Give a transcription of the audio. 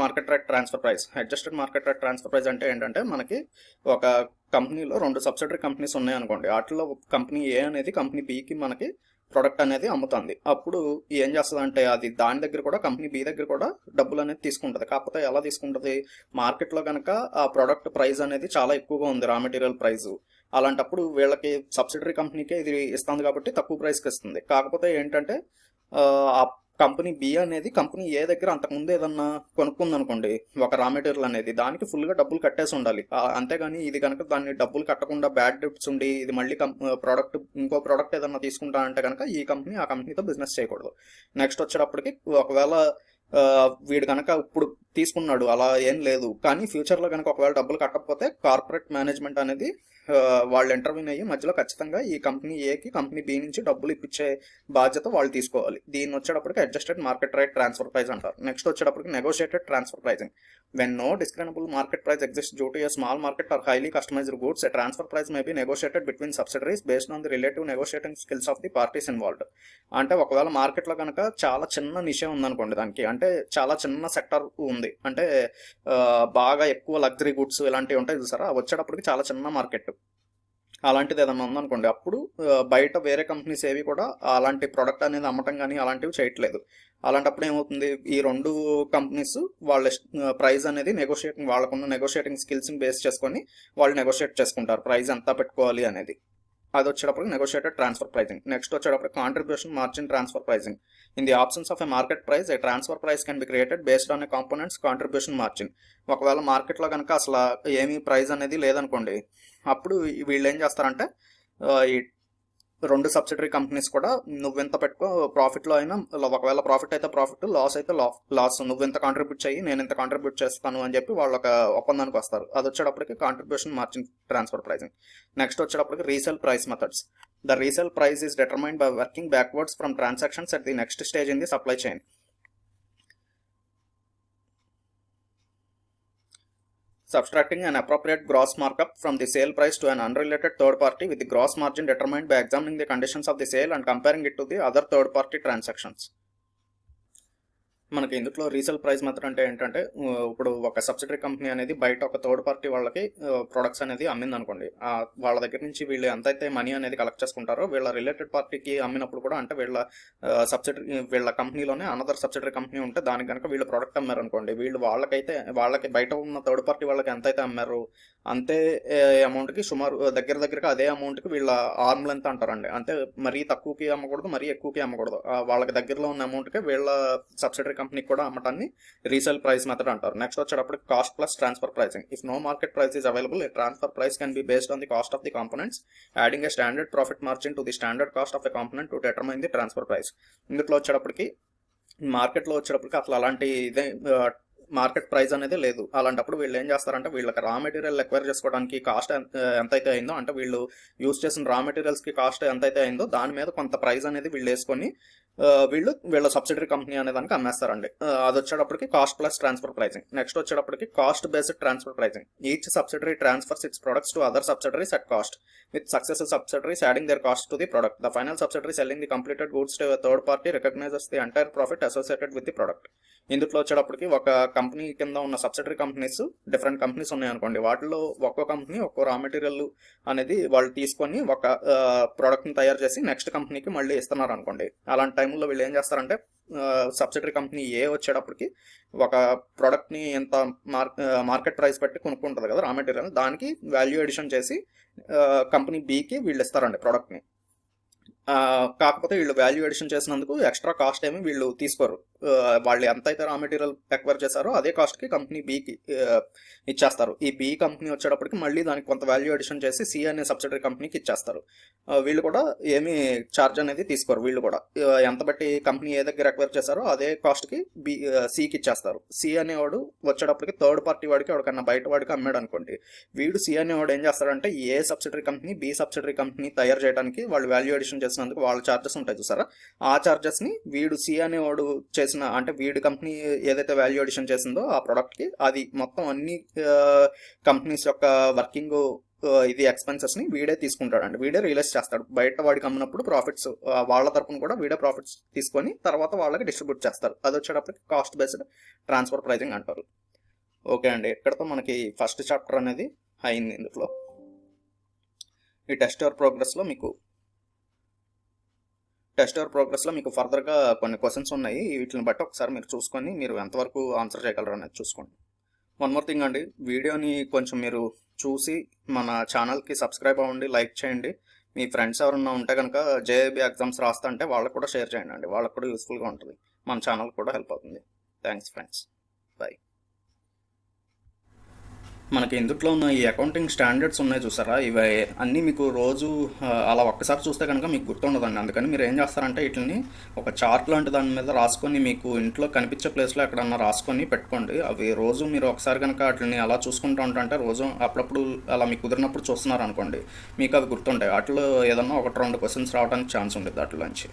Market rate transfer price. Adjusted market rate transfer price అంటే ఏంటంటే మనకి ఒక కంపెనీలో 2 సబ్సిడరీ కంపెనీస్ ఉన్నాయనుకోండి. వాటిలో కంపెనీ ఏ అనేది కంపెనీ బికి మనకి ప్రొడక్ట్ అనేది అమ్ముతుంది. అప్పుడు ఏం చేస్తుంది అది దాని దగ్గర కూడా కంపెనీ బి దగ్గర కూడా డబ్బులు అనేది తీసుకుంటుంది. కాకపోతే ఎలా తీసుకుంటుంది, మార్కెట్లో కనుక ఆ ప్రొడక్ట్ ప్రైస్ అనేది చాలా ఎక్కువగా ఉంది, రా మెటీరియల్ ప్రైస్. అలాంటప్పుడు వీళ్ళకి సబ్సిడరీ కంపెనీకే ఇది ఇస్తుంది కాబట్టి తక్కువ ప్రైస్కి ఇస్తుంది. కాకపోతే ఏంటంటే ఆ కంపెనీ బి అనేది కంపెనీ ఏ దగ్గర అంతకుముందు ఏదన్నా కొనుక్కుందనుకోండి ఒక రా మెటీరియల్ అనేది, దానికి ఫుల్గా డబ్బులు కట్టేసి ఉండాలి. అంతేగాని ఇది కనుక దాన్ని డబ్బులు కట్టకుండా బ్యాడ్ డెబ్ట్స్ ఉండి ఇది మళ్ళీ ఇంకో ప్రోడక్ట్ ఏదన్నా తీసుకుంటా అంటే కనుక ఈ కంపెనీ ఆ కంపెనీతో బిజినెస్ చేయకూడదు. నెక్స్ట్ వచ్చేటప్పటికి ఒకవేళ వీడు కనుక ఇప్పుడు తీసుకున్నాడు అలా ఏం లేదు, కానీ ఫ్యూచర్లో కనుక ఒకవేళ డబ్బులు కట్టకపోతే కార్పొరేట్ మేనేజ్మెంట్ అనేది వాళ్ళు ఇంటర్వ్యూన్ అయ్యి మధ్యలో ఖచ్చితంగా ఈ కంపెనీ ఏకి కంపెనీ బి నుంచి డబ్బులు ఇప్పించే బాధ్యత వాళ్ళు తీసుకోవాలి. దీన్ని వచ్చేటప్పటికి adjusted market rate transfer price అంటారు. నెక్స్ట్ వచ్చేటప్పటికి negotiated transfer pricing. When no discriminable market price exist due to a small market or highly customized goods, a transfer price may be negotiated between subsidiaries based on the relative negotiating skills of the parties involved. అంటే ఒకవేళ మార్కెట్లో కనుక చాలా చిన్న నిషే ఉందనుకోండి, దానికి అంటే చాలా చిన్న సెక్టర్ ఉంది, అంటే బాగా ఎక్కువ లగ్జరీ గుడ్స్ ఇలాంటివి ఉంటాయి చూసారా, వచ్చేటప్పటికి చాలా చిన్న మార్కెట్ అలాంటిది ఏదన్నా ఉందనుకోండి, అప్పుడు బయట వేరే కంపెనీస్ ఏవి కూడా అలాంటి ప్రోడక్ట్ అనేది అమ్మటం కానీ అలాంటివి చేయట్లేదు. అలాంటప్పుడు ఏమవుతుంది, ఈ 2 కంపెనీస్ వాళ్ళ ప్రైస్ అనేది వాళ్ళకున్న నెగోషియేటింగ్ స్కిల్స్ని బేస్ చేసుకొని వాళ్ళు నెగోషియేట్ చేసుకుంటారు ప్రైస్ ఎంత పెట్టుకోవాలి అనేది. అది వచ్చేటప్పుడు నెగోషియేటెడ్ ట్రాన్స్ఫర్ ప్రైసింగ్. నెక్స్ట్ వచ్చేటప్పుడు contribution margin transfer pricing. In the options of a market price A transfer price can be created based on a components contribution margin. ఒకవేళ మార్కెట్లో కనుక అసలు ఏమీ ప్రైస్ అనేది లేదనుకోండి, అప్పుడు వీళ్ళు ఏం చేస్తారంటే ఈ 2 సబ్సిడరీ కంపెనీస్ కూడా నువ్వెంత పెట్టుకో, ప్రాఫిట్లో అయినా ఒకవేళ ప్రాఫిట్ అయితే ప్రాఫిట్, లాస్ అయితే లాస్, నువ్వెంత కాంట్రిబ్యూట్ చేయి నేను ఎంత కాంట్రిబ్యూట్ చేస్తాను అని చెప్పి వాళ్ళు ఒక ఒప్పందానికి వస్తారు. అది వచ్చేటప్పటికి contribution margin transfer pricing. Next వచ్చేటప్పటికి resale price methods. The resale price is determined by working backwards from transactions at the next stage in the supply chain. Subtracting an appropriate gross markup from the sale price to an unrelated third party with the gross margin determined by examining the conditions of the sale and comparing it to the other third party transactions. మనకి ఇందులో resale price method అంటే ఏంటంటే, ఇప్పుడు ఒక subsidiary company అనేది బయట ఒక third party వాళ్ళకి ప్రొడక్ట్స్ అనేది అమ్మింది అనుకోండి, వాళ్ళ దగ్గర నుంచి వీళ్ళు ఎంతైతే మనీ అనేది కలెక్ట్ చేసుకుంటారో వీళ్ళ రిలేటెడ్ పార్టీకి అమ్మినప్పుడు కూడా, అంటే వీళ్ళ కంపెనీలోనే అనదర్ సబ్సిడరీ కంపెనీ ఉంటే దానికి కనుక వీళ్ళు ప్రోడక్ట్ అమ్మారు అనుకోండి, వీళ్ళు వాళ్ళకి బయట ఉన్న థర్డ్ పార్టీ వాళ్ళకి ఎంతైతే అమ్మారు అంతే అమౌంట్కి సుమారు దగ్గరగా అదే అమౌంట్కి వీళ్ళ ఆర్మ్ లెంత్ అంటారండి. అంటే మరీ తక్కువకి అమ్మకూడదు, మరీ ఎక్కువకి అమ్మకూడదు. వాళ్ళకి దగ్గరలో ఉన్న అమౌంట్కి వీళ్ళ సబ్సిడరీ కంపెనీకి కూడా అమ్మటాన్ని రీసేల్ ప్రైస్ మెథడ్ అంటారు. నెక్స్ట్ వచ్చేటప్పుడు cost plus transfer pricing. If no market price is available, a transfer price can be based on the cost of the components adding a standard profit margin to the standard cost of a component to determine the transfer price. ఇందులో వచ్చేటప్పటికి మార్కెట్లో వచ్చేటప్పటికి అసలు అలాంటి ఇదే market price అనేది లేదు. అలాంటప్పుడు వీళ్ళు ఏం చేస్తారంటే, వీళ్ళకి రా మెటీరియల్ ఎక్వైర్ చేసుకోవడానికి కాస్ట్ ఎంతైతే అయిందో, అంటే వీళ్ళు యూజ్ చేసిన రా మెటీరియల్స్కి కాస్ట్ ఎంతైతే అయిందో దాని మీద కొంత ప్రైస్ అనేది వీళ్ళు వేసుకొని వీళ్ళ సబ్సిడరీ కంపెనీ అనే దానికి అమ్మేస్తారండి. అది వచ్చేటప్పటికి cost plus transfer pricing. Next వచ్చేటప్పటికి cost based transfer pricing. Each subsidiary transfers its products to other subsidiaries at cost with successive subsidiaries adding their cost to the product. The final subsidiary selling the completed goods to a third party recognizes the entire profit associated with the product. ఇందులో వచ్చేటప్పటికి ఒక company కింద ఉన్న subsidiary companies different companies ఉన్నాయనుకోండి, వాటిలో ఒక్కో company ఒక్కో raw material అనేది వాళ్ళు తీసుకొని ఒక ప్రోడక్ట్ని తయారు చేసి నెక్స్ట్ కంపెనీకి మళ్ళీ ఇస్తున్నారు అనుకోండి. అలాంటి టైంలో వీళ్ళు ఏం చేస్తారంటే, సబ్సిడరీ కంపెనీ ఏ వచ్చేటప్పటికి ఒక ప్రోడక్ట్ని ఎంత మార్కెట్ ప్రైస్ పెట్టి కొనుక్కుంటుంది కదా రా మెటీరియల్, దానికి వాల్యూ ఎడిషన్ చేసి కంపెనీ బికి వీళ్ళు ఇస్తారండి ప్రోడక్ట్ని. కాకపోతే వీళ్ళు వాల్యూ ఎడిషన్ చేసినందుకు ఎక్స్ట్రా కాస్ట్ ఏమి వీళ్ళు తీసుకోరు. వాళ్ళు ఎంతైతే రా మెటీరియల్ ఎక్వైర్ చేశారో అదే కాస్ట్కి కంపెనీ బికి ఇచ్చేస్తారు. ఈ బి కంపెనీ వచ్చేటప్పటికి మళ్ళీ దానికి కొంత వాల్యూ ఎడిషన్ చేసి సి అనే సబ్సిడరీ కంపెనీకి ఇచ్చేస్తారు. వీళ్ళు కూడా ఏమీ ఛార్జ్ అనేది తీసుకోరు. వీళ్ళు కూడా ఎంత బట్టి కంపెనీ ఏ దగ్గర ఎక్వైర్ చేశారో అదే కాస్ట్కి సికి ఇచ్చేస్తారు. సి అనేవాడు వచ్చేటప్పటికి థర్డ్ పార్టీ వాడికి ఎవరికన్నా బయట వాడికి అమ్మాడు అనుకోండి, వీడు సి అనేవాడు ఏం చేస్తాడంటే, A subsidiary company B subsidiary company తయారు చేయడానికి వాళ్ళు వాల్యూ ఎడిషన్ చేసినందుకు వాళ్ళ ఛార్జెస్ ఉంటాయి చూసారా, ఆ ఛార్జెస్ని వీడు సి అనేవాడు అంటే వీడి కంపెనీ ఏదైతే వాల్యూ ఎడిషన్ చేసిందో ఆ ప్రోడక్ట్కి, అది మొత్తం అన్ని కంపెనీస్ యొక్క వర్కింగ్ ఇది ఎక్స్పెన్సెస్ని వీడే తీసుకుంటాడండి, వీడే రియలైజ్ చేస్తాడు. బయట వాడికి అమ్మినప్పుడు ప్రాఫిట్స్ వాళ్ళ తరపున కూడా వీడే ప్రాఫిట్స్ తీసుకొని తర్వాత వాళ్ళకి డిస్ట్రిబ్యూట్ చేస్తారు. అది వచ్చేటప్పటికి కాస్ట్ బేస్డ్ ట్రాన్స్ఫర్ ప్రైజింగ్ అంటారు. ఓకే అండి, ఇక్కడతో మనకి ఫస్ట్ చాప్టర్ అనేది అయింది. ఇందులో ఈ టెస్ట్ యువర్ ప్రోగ్రెస్లో మీకు ఫర్దర్గా కొన్ని క్వశ్చన్స్ ఉన్నాయి. వీటిని బట్టి ఒకసారి మీరు చూసుకొని మీరు ఎంతవరకు ఆన్సర్ చేయగలరు అనేది చూసుకోండి. వన్ మోర్ థింగ్ అండి, వీడియోని కొంచెం మీరు చూసి మన ఛానల్కి సబ్స్క్రైబ్ అవ్వండి, లైక్ చేయండి. మీ ఫ్రెండ్స్ ఎవరన్నా ఉంటే కనుక జేఏబీ ఎగ్జామ్స్ రాస్తుంటే వాళ్ళకు కూడా షేర్ చేయండి అండి, వాళ్ళకు కూడా యూస్ఫుల్గా ఉంటుంది, మన ఛానల్ కూడా హెల్ప్ అవుతుంది. Thanks friends, bye. మనకి ఇందులో ఉన్న ఈ అకౌంటింగ్ స్టాండర్డ్స్ ఉన్నాయి చూసారా, ఇవి అన్నీ మీకు రోజు అలా ఒక్కసారి చూస్తే కనుక మీకు గుర్తుండదండి. అందుకని మీరు ఏం చేస్తారంటే వీటిని ఒక చార్ట్ లాంటి దాని మీద రాసుకొని మీకు ఇంట్లో కనిపించే ప్లేస్లో ఎక్కడన్నా రాసుకొని పెట్టుకోండి. అవి రోజు మీరు ఒకసారి కనుక వాటిని అలా చూసుకుంటూ ఉంటుంటే రోజు అప్పుడప్పుడు అలా మీకు కుదిరినప్పుడు చూస్తున్నారు అనుకోండి, మీకు అవి గుర్తుంటాయి. వాటిలో ఏదన్నా 1-2 క్వశ్చన్స్ రావడానికి ఛాన్స్ ఉంటుంది వాటిలోంచి.